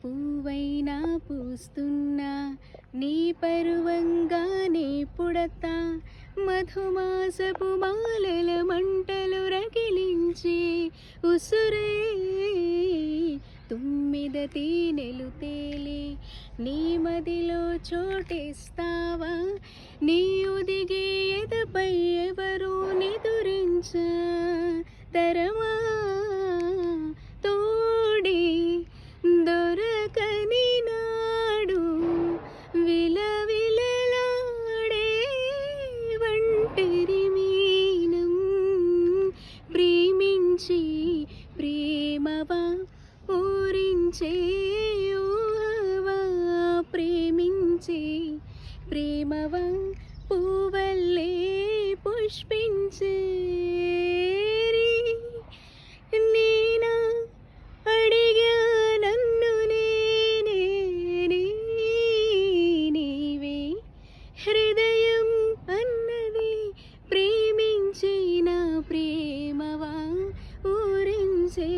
పువ్వైనా పూస్తున్నా నీ పరువంగానే పుడతా మధుమాసపు మాలల మంటలు రగిలించి ఉసురే తుమ్మిద తేనెలు తేలి నీ మదిలో చోటేస్తావా నీ ఒదిగే ఎదపై ఎవరూ నిదురించ తరమా తోడి దొరకని నాడు విలవిలలాడే ఒంటరి మీనం ప్రేమించి ప్రేమవా ఊరించే ఊహవా ప్రేమించి ప్రేమవా పువ్వల్లే పుష్పించే నేనా అడిగా నన్ను నేనే నీవే హృదయం అన్నది ప్రేమించిన ప్రేమవా ఊరించే